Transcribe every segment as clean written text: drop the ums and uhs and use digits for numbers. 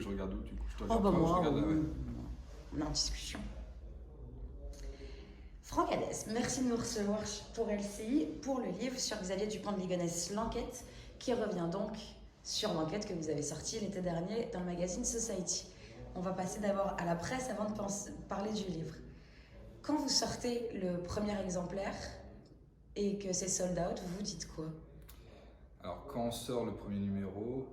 Je regarde où du coup? Je te Oh regarde bah pas ou je moi, regarde là, ouais. on est en discussion. Franck Hadès, merci de nous recevoir pour LCI, pour le livre sur Xavier Dupont de Ligonnès, L'Enquête, qui revient donc sur l'enquête que vous avez sortie l'été dernier dans le magazine Society. On va passer d'abord à la presse avant de parler du livre. Quand vous sortez le premier exemplaire et que c'est sold out, vous dites quoi? Alors quand on sort le premier numéro,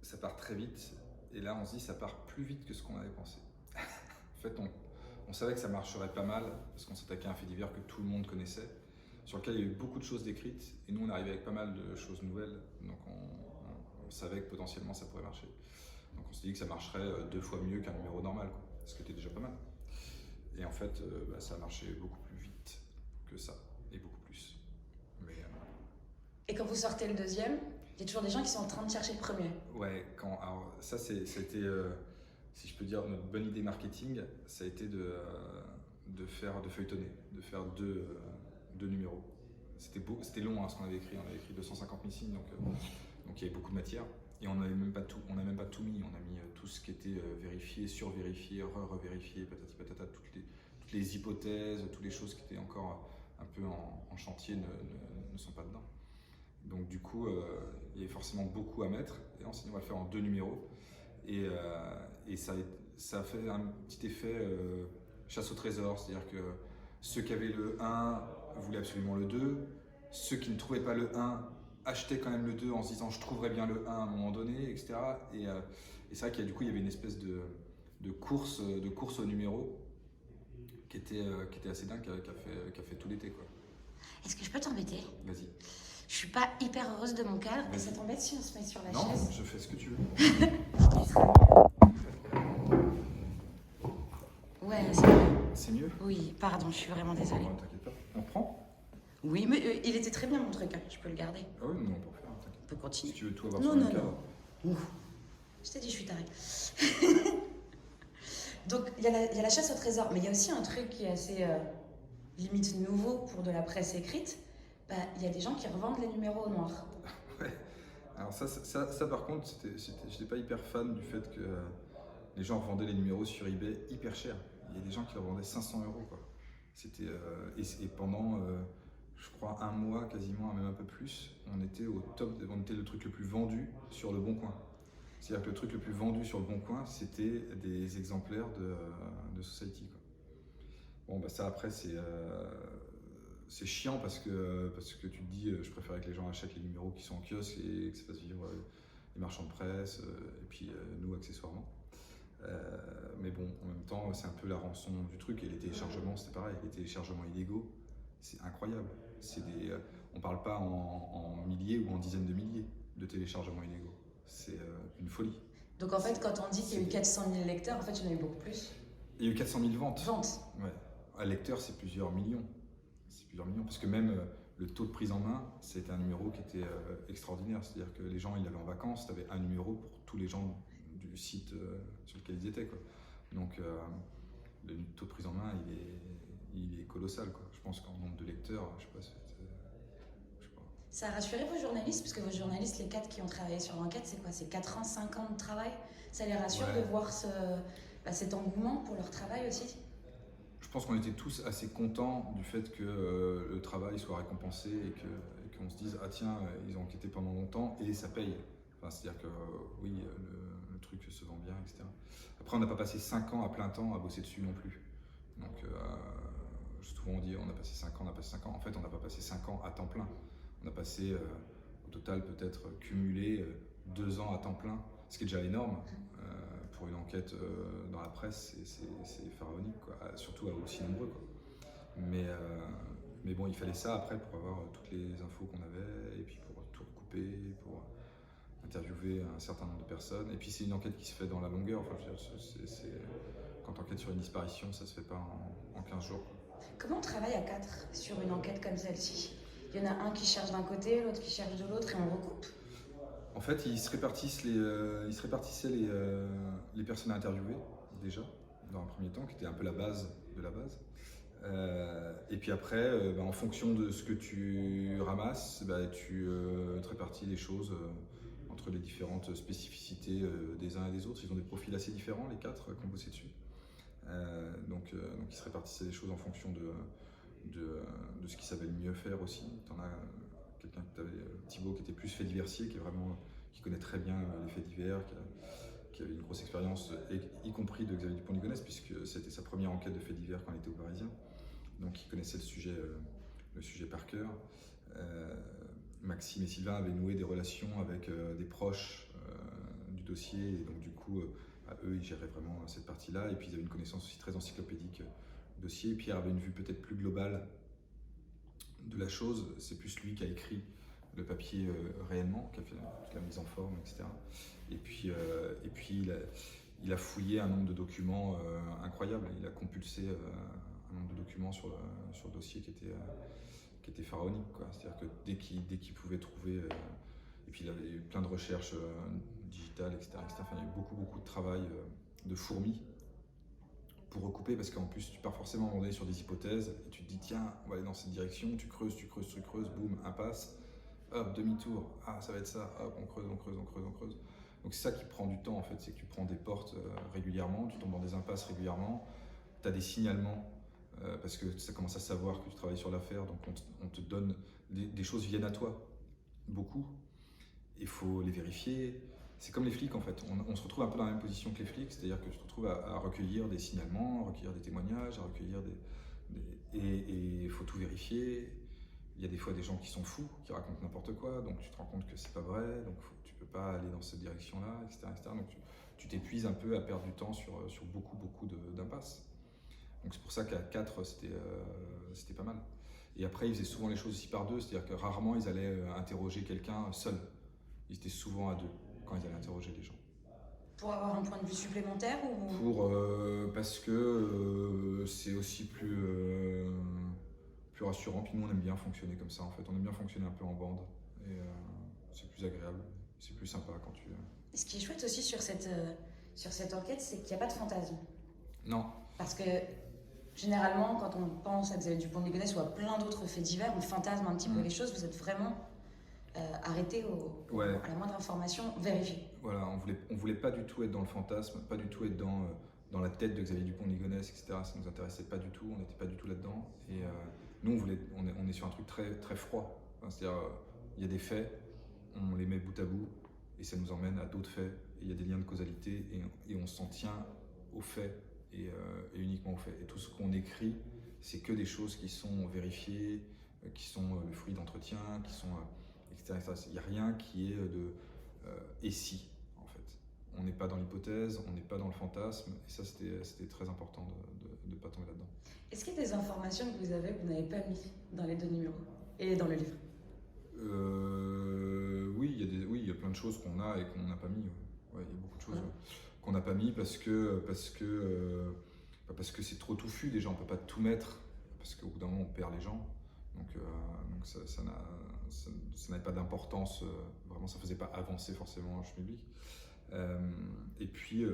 ça part très vite. Et là on se dit ça part plus vite que ce qu'on avait pensé. En fait on savait que ça marcherait pas mal parce qu'on s'attaquait à un fait divers que tout le monde connaissait, sur lequel il y a eu beaucoup de choses décrites. Et nous on arrivait avec pas mal de choses nouvelles. Donc on savait que potentiellement ça pourrait marcher. Donc on s'est dit que ça marcherait 2 fois mieux qu'un numéro normal, quoi, ce qui était déjà pas mal. Et en fait ça a marché beaucoup plus vite que ça, et beaucoup plus. Mais Et quand vous sortez le deuxième, il y a toujours des gens qui sont en train de chercher le premier. ouais, alors ça c'était, si je peux dire, notre bonne idée marketing, ça a été de feuilletonner, de faire deux numéros. C'était long ce qu'on avait écrit, on avait écrit 250 000 signes, donc il y avait beaucoup de matière. Et on n'a même pas tout mis, on a mis tout ce qui était vérifié, survérifié, revérifié, patati patata, toutes les hypothèses, toutes les choses qui étaient encore un peu en chantier ne sont pas dedans. Donc du coup, il y avait forcément beaucoup à mettre, et on s'est dit on va le faire en 2 numéros. Et ça a fait un petit effet chasse au trésor, c'est-à-dire que ceux qui avaient le 1 voulaient absolument le 2, ceux qui ne trouvaient pas le 1 achetaient quand même le 2 en se disant je trouverai bien le 1 à un moment donné, etc. Et c'est vrai qu'il y avait une espèce de course au numéro qui était assez dingue, qui a fait tout l'été, quoi. Est-ce que je peux t'embêter? Vas-y. Je suis pas hyper heureuse de mon cadre. Et Vas-y. ça t'embête si on se met sur la Non, chaise? je fais ce que tu veux. Ouais, c'est vrai. C'est mieux? Oui, pardon, je suis vraiment désolée. Non, t'inquiète pas. On reprend? Oui, mais il était très bien mon truc, hein. Je peux le garder. Ah oui, non, on peut faire, t'inquiète. On peut Si continuer. tu veux tout avoir Non, sur le non, cadre. non. Ouh. Je t'ai dit, je suis tarée. Donc, il y a la chasse au trésor, mais il y a aussi un truc qui est assez limite nouveau pour de la presse écrite. Bah, il y a des gens qui revendent les numéros au noir. Ouais. Alors ça par contre, j'étais pas hyper fan du fait que les gens revendaient les numéros sur eBay hyper cher. Il y a des gens qui les revendaient 500 €, quoi. C'était et pendant je crois un mois quasiment, même un peu plus, on était au top, on était le truc le plus vendu sur le Bon Coin. C'est-à-dire que le truc le plus vendu sur le Bon Coin, c'était des exemplaires de Society, quoi. Bon bah ça après c'est chiant parce que tu te dis je préférais que les gens achètent les numéros qui sont en kiosque et que ça fasse vivre les marchands de presse et puis nous accessoirement. Mais bon, en même temps, c'est un peu la rançon du truc. Et les téléchargements, c'était pareil. Les téléchargements illégaux, c'est incroyable. On parle pas en milliers ou en dizaines de milliers de téléchargements illégaux. C'est une folie. Donc, en fait, quand on dit qu'il y a eu 400 000 lecteurs, en fait, il y en a eu beaucoup plus. Il y a eu 400 000 ventes. Ventes. Ouais. Un lecteur, c'est plusieurs millions. C'est plusieurs millions. Parce que même le taux de prise en main, c'était un numéro qui était extraordinaire. C'est-à-dire que les gens, ils allaient en vacances, tu avais un numéro pour tous les gens du site sur lequel ils étaient, quoi. Donc le taux de prise en main, il est colossal, quoi. Je pense qu'en nombre de lecteurs, je sais pas. Ça a rassuré vos journalistes, parce que vos journalistes, les 4 qui ont travaillé sur l'enquête, c'est quoi? C'est 4 ans, 5 ans de travail? Ça les rassure Ouais. de voir cet engouement pour leur travail aussi? Je pense qu'on était tous assez contents du fait que le travail soit récompensé et qu'on se dise ah tiens, ils ont enquêté pendant longtemps et ça paye. Enfin, c'est-à-dire que oui, le truc se vend bien, etc. Après, on n'a pas passé 5 ans à plein temps à bosser dessus non plus. Donc souvent on dit on a passé 5 ans, on a passé 5 ans. En fait, on n'a pas passé 5 ans à temps plein. On a passé au total peut-être cumulé 2 ans à temps plein, ce qui est déjà énorme. Pour une enquête dans la presse, c'est pharaonique, quoi. Surtout à aussi nombreux, quoi. Mais bon, il fallait ça après pour avoir toutes les infos qu'on avait et puis pour tout recouper, pour interviewer un certain nombre de personnes. Et puis c'est une enquête qui se fait dans la longueur. Enfin, je veux dire, quand on enquête sur une disparition, ça se fait pas en 15 jours. Comment on travaille à 4 sur une enquête comme celle-ci? Il y en a un qui cherche d'un côté, l'autre qui cherche de l'autre et on recoupe? En fait, ils se répartissaient les personnes à interviewer, déjà, dans un premier temps, qui était un peu la base de la base. Et puis après, en fonction de ce que tu ramasses, tu te répartis les choses entre les différentes spécificités des uns et des autres. Ils ont des profils assez différents, les 4 qui ont bossé dessus. Donc ils se répartissaient les choses en fonction de ce qu'ils savaient le mieux faire aussi. Tu en as quelqu'un que tu avais, Thibaut, qui était plus fait diversier, qui connaît très bien les faits divers, qui avait une grosse expérience, y compris de Xavier Dupont de Ligonnès, puisque c'était sa première enquête de faits divers quand il était au Parisien. Donc il connaissait le sujet par cœur. Maxime et Sylvain avaient noué des relations avec des proches du dossier, et donc du coup, eux, ils géraient vraiment cette partie-là, et puis ils avaient une connaissance aussi très encyclopédique du dossier. Pierre avait une vue peut-être plus globale de la chose, c'est plus lui qui a écrit le papier réellement, qui a fait toute la mise en forme, etc. Et puis il a fouillé un nombre de documents incroyable, il a compulsé un nombre de documents sur le dossier qui était pharaonique. C'est-à-dire que dès qu'il pouvait trouver, et puis il avait eu plein de recherches digitales, etc., etc. Enfin, il y a eu beaucoup de travail de fourmi pour recouper, parce qu'en plus tu pars forcément à un moment donné sur des hypothèses, et tu te dis tiens, on va aller dans cette direction, tu creuses, boum, impasse, hop, demi-tour, ah ça va être ça, hop, on creuse. Donc c'est ça qui prend du temps en fait, c'est que tu prends des portes régulièrement, tu tombes dans des impasses régulièrement, tu as des signalements, parce que ça commence à savoir que tu travailles sur l'affaire, donc on te donne, des choses viennent à toi, beaucoup, il faut les vérifier. C'est comme les flics en fait, on se retrouve un peu dans la même position que les flics, c'est-à-dire que tu te retrouves à recueillir des signalements, à recueillir des témoignages, à recueillir et il faut tout vérifier. Il y a des fois des gens qui sont fous, qui racontent n'importe quoi, donc tu te rends compte que c'est pas vrai, donc tu peux pas aller dans cette direction-là, etc., etc. Donc tu t'épuises un peu à perdre du temps sur beaucoup d'impasses. Donc c'est pour ça qu'à 4, c'était pas mal. Et après, ils faisaient souvent les choses aussi par deux, c'est-à-dire que rarement ils allaient interroger quelqu'un seul. Ils étaient souvent à 2 quand ils allaient interroger les gens. Pour avoir un point de vue supplémentaire ou... Parce que c'est aussi plus rassurant. Puis nous, on aime bien fonctionner comme ça en fait. On aime bien fonctionner un peu en bande. Et c'est plus agréable, c'est plus sympa quand tu... Ce qui est chouette aussi sur cette enquête, c'est qu'il n'y a pas de fantasme. Non. Parce que généralement, quand on pense à Xavier Dupont de Ligonnès ou à plein d'autres faits divers, on fantasme un petit peu les choses. Vous êtes vraiment arrêté à la moindre information, vérifié. Voilà, on voulait pas du tout être dans le fantasme, pas du tout être dans la tête de Xavier Dupont de Ligonnès, etc. Ça nous intéressait pas du tout, on n'était pas du tout là-dedans. Et nous, on est sur un truc très, très froid. Enfin, c'est-à-dire, il y a des faits, on les met bout à bout, et ça nous emmène à d'autres faits. Et il y a des liens de causalité, et on s'en tient aux faits, et uniquement aux faits. Et tout ce qu'on écrit, c'est que des choses qui sont vérifiées, qui sont le fruit d'entretien, qui sont... etc. Il n'y a rien qui est de et si, en fait. On n'est pas dans l'hypothèse, on n'est pas dans le fantasme, et ça, c'était très important de ne pas tomber là-dedans. Est-ce qu'il y a des informations que vous avez que vous n'avez pas mis dans les 2 numéros et dans le livre? Oui, il y a plein de choses qu'on a et qu'on n'a pas mis. Ouais, il y a beaucoup de choses qu'on n'a pas mis parce que c'est trop touffu. Déjà, on ne peut pas tout mettre, parce qu'au bout d'un moment, on perd les gens. Donc ça n'avait pas d'importance, vraiment ça ne faisait pas avancer forcément un schmilblick. Et puis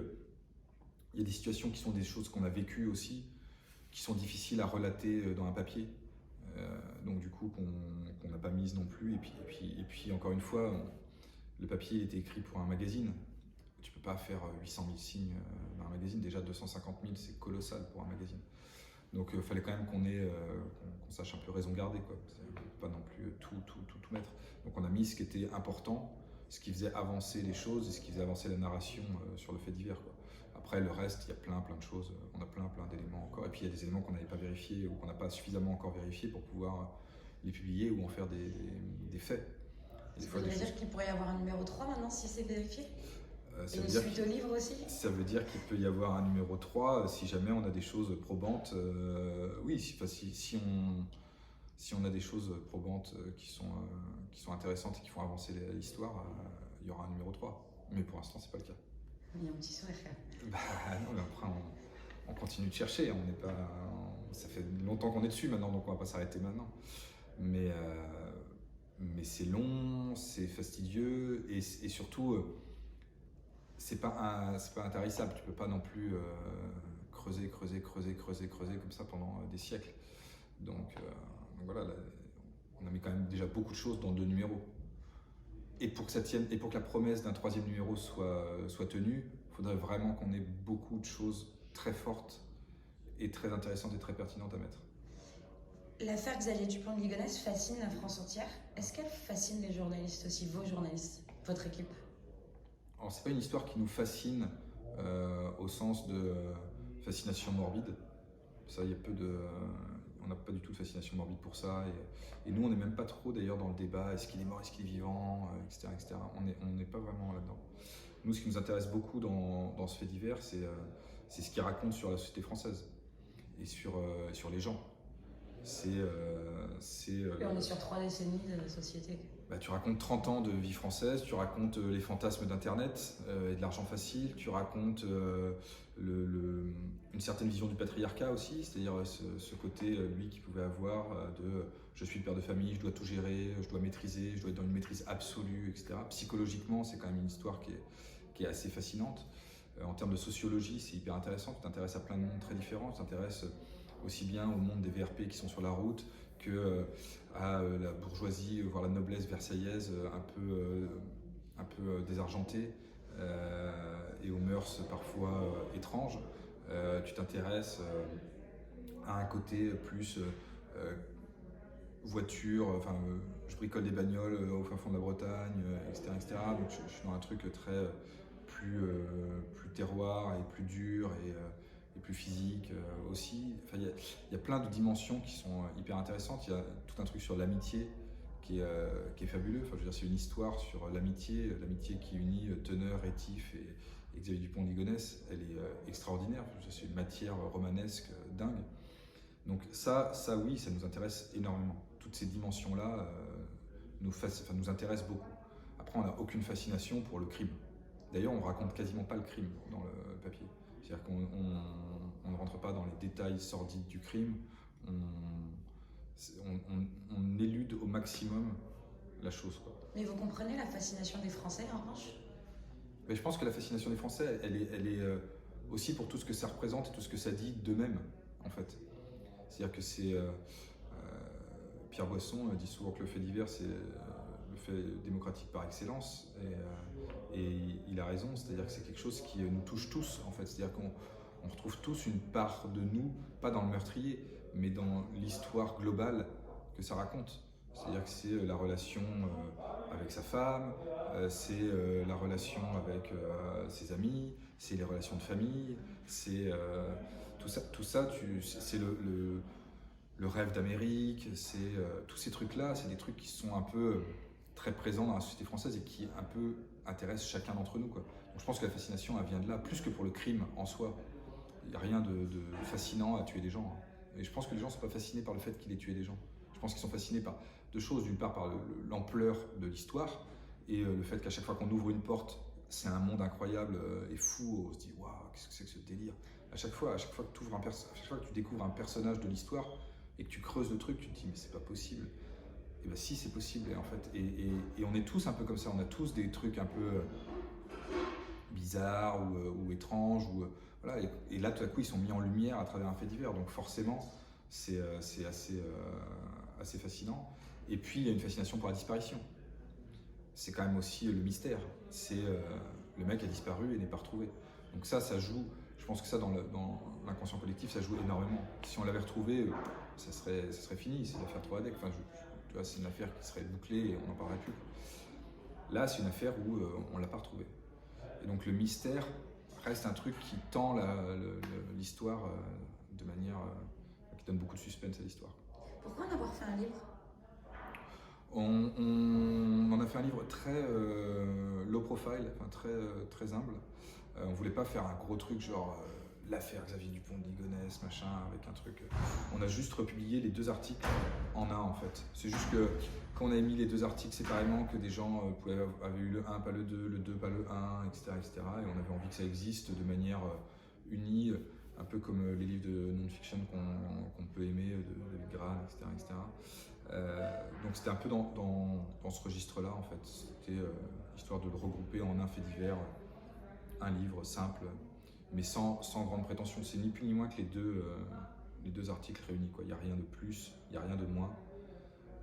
il y a des situations qui sont des choses qu'on a vécues aussi, qui sont difficiles à relater dans un papier, donc du coup qu'on n'a pas mise non plus. Et puis encore une fois, le papier était écrit pour un magazine. Tu ne peux pas faire 800 000 signes dans un magazine, déjà 250 000 c'est colossal pour un magazine. Donc il fallait quand même qu'on sache un peu raison garder, quoi. Pas non plus tout mettre. Donc on a mis ce qui était important, ce qui faisait avancer les choses et ce qui faisait avancer la narration sur le fait divers, quoi. Après le reste, il y a plein de choses, on a plein d'éléments encore. Et puis il y a des éléments qu'on n'avait pas vérifiés ou qu'on n'a pas suffisamment encore vérifiés pour pouvoir les publier ou en faire des faits. Ça voudrait dire qu'il pourrait y avoir un numéro 3 maintenant si c'est vérifié? Ça et veut une dire suite au livre aussi? Ça veut dire qu'il peut y avoir un numéro 3 si jamais on a des choses probantes. Oui, si on a des choses probantes qui sont intéressantes et qui font avancer l'histoire, il y aura un numéro 3. Mais pour l'instant, c'est pas le cas. Il y a un petit sourire. Non, mais après, on continue de chercher. On n'est pas, ça fait longtemps qu'on est dessus maintenant, donc on va pas s'arrêter maintenant. Mais c'est long, c'est fastidieux et surtout... c'est pas intarissable, tu peux pas non plus creuser comme ça pendant des siècles. Donc voilà, on a mis quand même déjà beaucoup de choses dans 2 numéros. Et pour que ça tienne, et pour que la promesse d'un troisième numéro soit tenue, il faudrait vraiment qu'on ait beaucoup de choses très fortes et très intéressantes et très pertinentes à mettre. L'affaire Xavier Dupont de Ligonnès fascine la France entière. Est-ce qu'elle fascine les journalistes aussi, vos journalistes, votre équipe? Alors, c'est pas une histoire qui nous fascine au sens de fascination morbide. Ça, il y a peu de. On n'a pas du tout de fascination morbide pour ça. Et nous, on n'est même pas trop d'ailleurs dans le débat est-ce qu'il est mort, est-ce qu'il est vivant, etc., etc. On n'est pas vraiment là-dedans. Nous, ce qui nous intéresse beaucoup dans ce fait divers, c'est ce qu'il raconte sur la société française et sur les gens. Et on est sur 3 décennies de société. Bah, tu racontes 30 ans de vie française, tu racontes les fantasmes d'Internet et de l'argent facile, tu racontes une certaine vision du patriarcat aussi, c'est-à-dire ce côté, lui, qui pouvait avoir de je suis le père de famille, je dois tout gérer, je dois maîtriser, je dois être dans une maîtrise absolue, etc. Psychologiquement, c'est quand même une histoire qui est assez fascinante. En termes de sociologie, c'est hyper intéressant, tu t'intéresses à plein de mondes très différents, tu t'intéresses aussi bien au monde des VRP qui sont sur la route que à la bourgeoisie, voire la noblesse versaillaise un peu désargentée et aux mœurs parfois étranges. Tu t'intéresses à un côté plus voiture, enfin je bricole des bagnoles au fin fond de la Bretagne, etc., etc. Donc je suis dans un truc très plus terroir et plus dur et plus physique aussi. Enfin, il y a plein de dimensions qui sont hyper intéressantes. Il y a tout un truc sur l'amitié qui est fabuleux. Enfin, je veux dire, c'est une histoire sur l'amitié qui unit Teneur, Rétif et Xavier Dupont de Ligonnès. Elle est extraordinaire. C'est une matière romanesque dingue. Donc ça oui, ça nous intéresse énormément. Toutes ces dimensions-là nous intéressent beaucoup. Après, on n'a aucune fascination pour le crime. D'ailleurs, on raconte quasiment pas le crime dans le papier. C'est-à-dire qu'on ne rentre pas dans les détails sordides du crime. On élude au maximum la chose, quoi. Mais vous comprenez la fascination des Français, en revanche? Mais je pense que la fascination des Français, elle est aussi pour tout ce que ça représente et tout ce que ça dit d'eux-mêmes, en fait. C'est-à-dire que Pierre Boisson dit souvent que le fait divers, c'est le fait démocratique par excellence. Et il a raison, c'est-à-dire que c'est quelque chose qui nous touche tous, en fait. C'est-à-dire qu'on retrouve tous une part de nous, pas dans le meurtrier, mais dans l'histoire globale que ça raconte. C'est-à-dire que c'est la relation avec sa femme, c'est la relation avec ses amis, c'est les relations de famille, c'est tout ça c'est le rêve d'Amérique, c'est tous ces trucs-là, c'est des trucs qui sont un peu très présents dans la société française et qui un peu intéressent chacun d'entre nous, quoi. Donc je pense que la fascination, elle vient de là, plus que pour le crime en soi. Il n'y a rien de fascinant à tuer des gens. Et je pense que les gens ne sont pas fascinés par le fait qu'il ait tué des gens. Je pense qu'ils sont fascinés par deux choses. D'une part, par l'ampleur de l'histoire et le fait qu'à chaque fois qu'on ouvre une porte, c'est un monde incroyable et fou. On se dit, waouh, qu'est-ce que c'est que ce délire? À chaque fois que tu découvres un personnage de l'histoire et que tu creuses le truc, tu te dis, mais c'est pas possible. Et bien si, c'est possible, et en fait. Et on est tous un peu comme ça. On a tous des trucs un peu bizarres ou étranges. Voilà, et là, tout à coup, ils sont mis en lumière à travers un fait divers. Donc forcément, c'est assez fascinant. Et puis, il y a une fascination pour la disparition. C'est quand même aussi le mystère. C'est le mec a disparu et n'est pas retrouvé. Donc ça joue. Je pense que ça, dans l'inconscient collectif, ça joue énormément. Si on l'avait retrouvé, ça serait fini. C'est l'affaire Troadec. Enfin, tu vois, c'est une affaire qui serait bouclée et on n'en parlerait plus. Là, c'est une affaire où on ne l'a pas retrouvé. Et donc le mystère reste un truc qui tend l'histoire de manière qui donne beaucoup de suspense à l'histoire. Pourquoi en avoir fait un livre? On en a fait un livre très low profile, enfin très humble. On voulait pas faire un gros truc genre l'affaire Xavier Dupont de Ligonnès, machin, avec un truc. On a juste republié les 2 articles en un, en fait. C'est juste que quand on a mis les 2 articles séparément, que des gens avaient eu le 1, pas le 2, le 2, pas le 1, etc., etc. Et on avait envie que ça existe de manière unie, un peu comme les livres de non-fiction qu'on peut aimer, de David Grann, etc., etc. Donc c'était un peu dans ce registre-là, en fait. C'était histoire de le regrouper en un fait divers, un livre simple, mais sans grande prétention. C'est ni plus ni moins que les deux articles réunis, quoi. Il n'y a rien de plus, il n'y a rien de moins.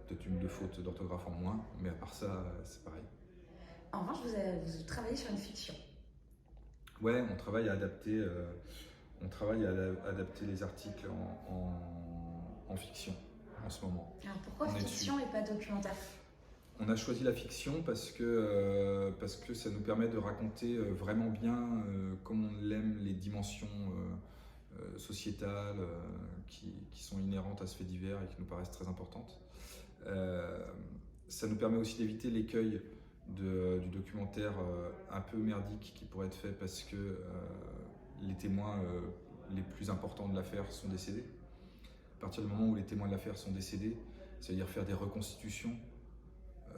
Peut-être une ou 2 fautes d'orthographe en moins, mais à part ça, c'est pareil. En revanche, vous travaillez sur une fiction. Ouais, on travaille à adapter, les articles en fiction en ce moment. Alors pourquoi On est fiction et pas documentaire? On a choisi la fiction parce que ça nous permet de raconter vraiment bien, comme on l'aime, les dimensions sociétales qui sont inhérentes à ce fait divers et qui nous paraissent très importantes. Ça nous permet aussi d'éviter l'écueil du documentaire un peu merdique qui pourrait être fait parce que les témoins les plus importants de l'affaire sont décédés. À partir du moment où les témoins de l'affaire sont décédés, c'est-à-dire faire des reconstitutions,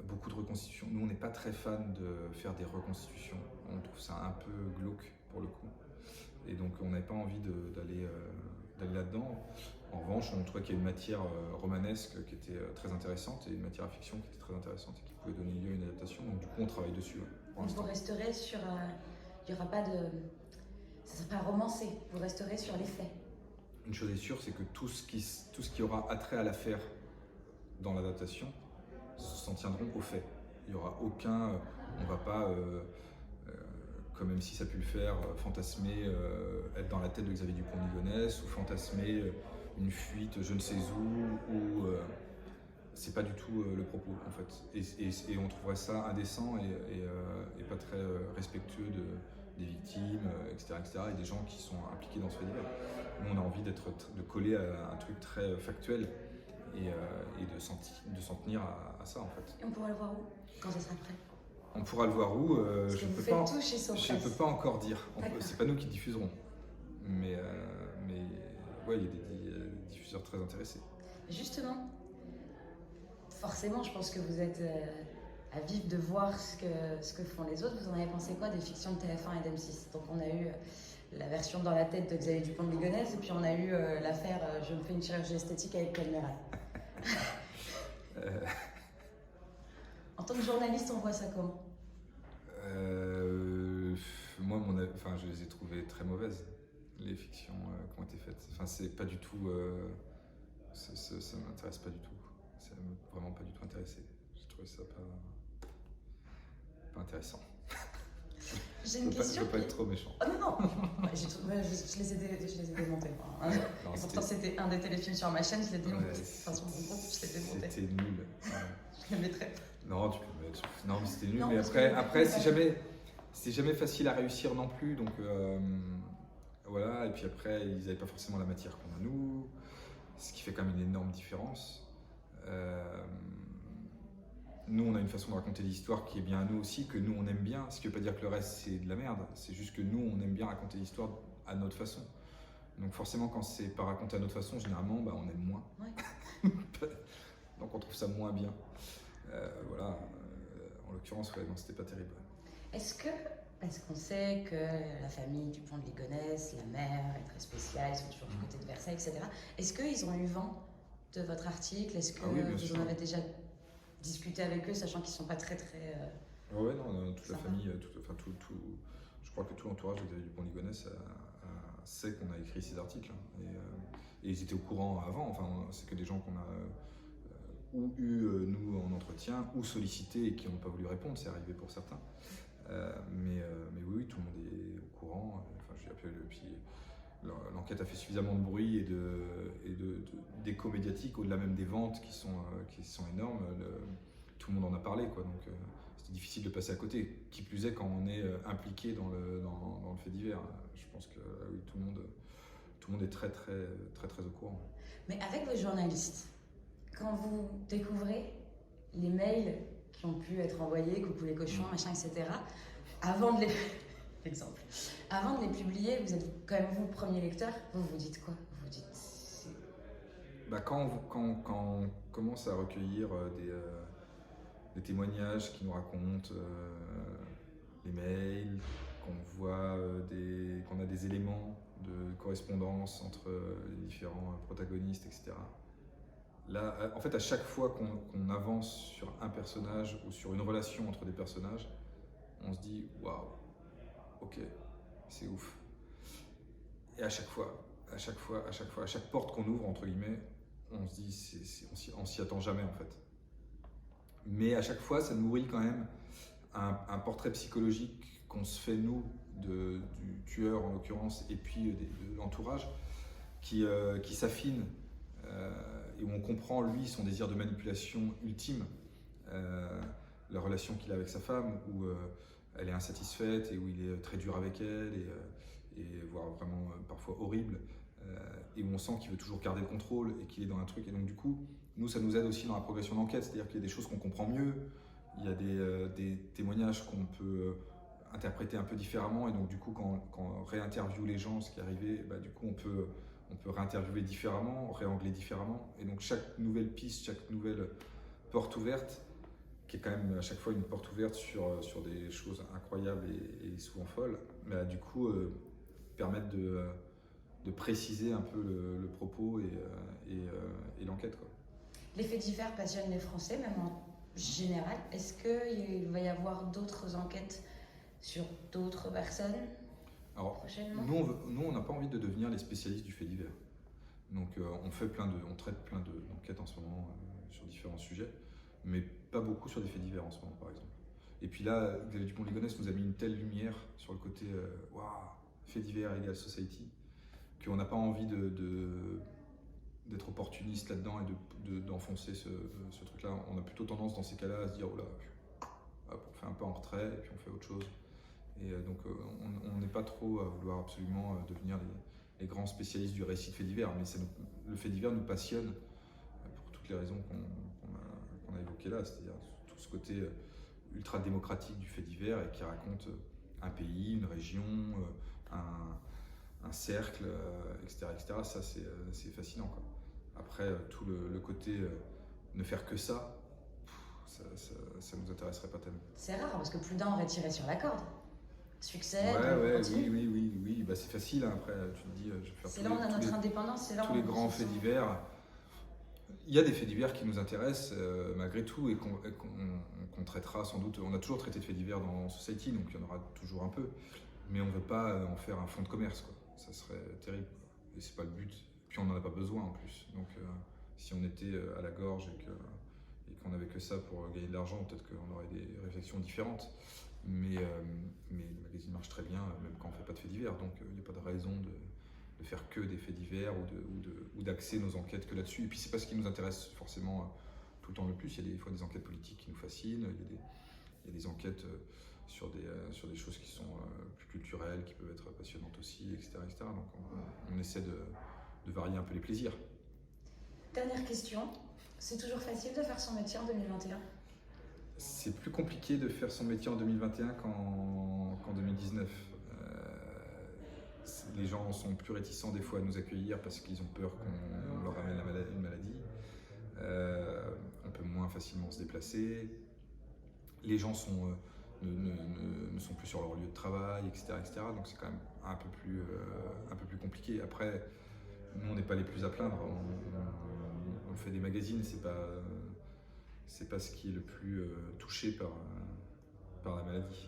beaucoup de reconstitutions. Nous, on n'est pas très fan de faire des reconstitutions. On trouve ça un peu glauque pour le coup. Et donc, on n'avait pas envie d'aller là-dedans. En revanche, on trouvait qu'il y a une matière romanesque qui était très intéressante et une matière à fiction qui était très intéressante et qui pouvait donner lieu à une adaptation. Donc, du coup, on travaille dessus. Donc vous resterez sur... il n'y aura pas de... Ça ne sera pas romancé. Vous resterez sur les faits. Une chose est sûre, c'est que tout ce qui aura attrait à l'affaire dans l'adaptation s'en tiendront aux faits. Il n'y aura aucun... on ne va pas... comme M6 a pu le faire, fantasmer être dans la tête de Xavier Dupont de Ligonnès ou fantasmer une fuite je ne sais où, ou c'est pas du tout le propos en fait. Et on trouverait ça indécent et pas très respectueux des victimes, etc., et des gens qui sont impliqués dans ce fait divers. Nous, on a envie de coller à un truc très factuel et de s'en tenir à ça en fait. Et on pourra le voir où quand ça sera prêt? On pourra le voir où je ne peux pas encore dire. C'est pas nous qui diffuserons. Mais ouais, il y a des diffuseurs très intéressés. Justement, forcément, je pense que vous êtes à vif de voir ce que font les autres. Vous en avez pensé quoi des fictions de TF1 et d'M6? Donc on a eu la version dans la tête de Xavier Dupont de Ligonnès et puis on a eu l'affaire Je me fais une chirurgie esthétique avec Claude Méral. En tant que journaliste, on voit ça comment? Moi, je les ai trouvées très mauvaises, les fictions qui ont été faites. Enfin, c'est pas du tout... ça m'intéresse pas du tout. Ça m'a vraiment pas du tout intéressé. J'ai trouvé ça pas intéressant. J'ai une question. Je veux pas être trop méchant. Oh non, je les ai démontés. Hein. Non, et pourtant, c'était un des téléfilms sur ma chaîne, je l'ai démonté. Enfin, sur mon groupe, je l'ai démonté. C'était nul. Ouais. Je le mettrais. Non, tu peux le mettre. Non, mais c'était nul. Non, mais après c'est jamais facile à réussir non plus. Donc voilà. Et puis après, ils n'avaient pas forcément la matière qu'on a nous, ce qui fait quand même une énorme différence. Nous, on a une façon de raconter l'histoire qui est bien à nous aussi, que nous on aime bien. Ce qui veut pas dire que le reste c'est de la merde. C'est juste que nous on aime bien raconter l'histoire à notre façon. Donc forcément, quand c'est pas raconté à notre façon, généralement, on aime moins. Ouais. Donc on trouve ça moins bien. Voilà. En l'occurrence, ouais, non, c'était pas terrible. Est-ce que, parce qu'on sait que la famille Dupont de Ligonnès, la mère est très spéciale, ils sont toujours du côté de Versailles, etc. Est-ce qu'ils ont eu vent de votre article? Est-ce que vous en avez déjà discuté avec eux, sachant qu'ils ne sont pas très... Ouais, non, toute la famille, je crois que tout l'entourage de Xavier Dupont de Ligonnès sait qu'on a écrit ces articles. Et ils étaient au courant avant, enfin, c'est que des gens qu'on a ou eu, nous, en entretien, ou sollicité et qui n'ont pas voulu répondre, c'est arrivé pour certains. Mais oui, tout le monde est au courant. Enfin, puis l'enquête a fait suffisamment de bruit et d'écho médiatique, au-delà même des ventes qui sont énormes. Tout le monde en a parlé, quoi. Donc c'était difficile de passer à côté. Qui plus est quand on est impliqué dans le fait divers. Je pense que oui, tout le monde est très au courant. Mais avec vos journalistes, quand vous découvrez les mails qui ont pu être envoyés, coucou les cochons, machin, etc., avant de les... Exemple. Avant de les publier, vous êtes quand même vous, premier lecteur, vous dites quoi? Vous dites... Quand on commence à recueillir des témoignages qui nous racontent les mails, qu'on voit qu'on a des éléments de correspondance entre les différents protagonistes, etc. Là, en fait, à chaque fois qu'on avance sur un personnage ou sur une relation entre des personnages, on se dit waouh, ok, c'est ouf. Et à chaque porte qu'on ouvre, entre guillemets, on se dit on s'y attend jamais en fait. Mais à chaque fois, ça nourrit quand même un portrait psychologique qu'on se fait nous du tueur en l'occurrence et puis de l'entourage qui s'affine et où on comprend lui son désir de manipulation ultime, la relation qu'il a avec sa femme où elle est insatisfaite et où il est très dur avec elle et voire vraiment parfois horrible et où on sent qu'il veut toujours garder le contrôle et qu'il est dans un truc et donc du coup nous ça nous aide aussi dans la progression d'enquête, c'est-à-dire qu'il y a des choses qu'on comprend mieux, il y a des témoignages qu'on peut interpréter un peu différemment et donc du coup quand on réinterviewe les gens ce qui est arrivé, bah, du coup on peut réinterviewer différemment, réangler différemment et donc chaque nouvelle piste, chaque nouvelle porte ouverte qui est quand même à chaque fois une porte ouverte sur des choses incroyables et souvent folles, bah, du coup permettent de préciser un peu le propos et l'enquête, quoi. Les faits divers passionnent les Français, même en général. Est-ce qu'il va y avoir d'autres enquêtes sur d'autres personnes prochainement? Nous, on n'a pas envie de devenir les spécialistes du fait divers. Donc, on traite plein d'enquêtes en ce moment sur différents sujets, mais pas beaucoup sur des faits divers en ce moment, par exemple. Et puis là, Xavier Dupont-Ligonnès nous a mis une telle lumière sur le côté waouh, fait divers égale society, qu'on n'a pas envie d'être opportuniste là-dedans et d'enfoncer ce truc-là. On a plutôt tendance dans ces cas-là à se dire, oh là, hop, on fait un peu en retrait et puis on fait autre chose. Et donc on n'est pas trop à vouloir absolument devenir les grands spécialistes du récit de faits divers, mais le fait divers nous passionne pour toutes les raisons qu'on a évoquées là, c'est-à-dire tout ce côté ultra démocratique du fait divers et qui raconte un pays, une région, un cercle, etc., etc. Ça, c'est fascinant, quoi. Après, tout le côté ne faire que ça, ça nous intéresserait pas tellement. C'est rare, parce que plus d'un aurait tiré sur la corde. Succès, oui. Bah, c'est facile, hein. Après, tu te dis, je vais faire c'est là où on a notre indépendance, c'est là tous les grands faits divers. Il y a des faits divers qui nous intéressent malgré tout et qu'on traitera sans doute. On a toujours traité de faits divers dans Society, donc il y en aura toujours un peu. Mais on ne veut pas en faire un fonds de commerce, quoi. Ça serait terrible, quoi. Et c'est pas le but. Puis on n'en a pas besoin en plus. Donc si on était à la gorge et qu'on n'avait que ça pour gagner de l'argent, peut-être qu'on aurait des réflexions différentes. Mais le magazine marche très bien, même quand on ne fait pas de faits divers. Donc il n'y a pas de raison de faire que des faits divers ou d'axer nos enquêtes que là-dessus. Et puis c'est pas ce qui nous intéresse forcément tout le temps le plus. Il y a des fois des enquêtes politiques qui nous fascinent, il y a des enquêtes sur des choses qui sont plus culturelles, qui peuvent être passionnantes aussi, etc. etc. Donc on essaie de varier un peu les plaisirs. Dernière question, c'est toujours facile de faire son métier en 2021? C'est plus compliqué de faire son métier en 2021 qu'en 2019. Les gens sont plus réticents des fois à nous accueillir parce qu'ils ont peur qu'on leur ramène une maladie. On peut moins facilement se déplacer. Les gens ne sont plus sur leur lieu de travail, etc. etc. Donc c'est quand même un peu plus compliqué. Après, nous on n'est pas les plus à plaindre. On fait des magazines, c'est pas ce qui est le plus touché par la maladie.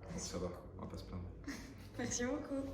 Donc ça va, on va pas se plaindre. Merci beaucoup.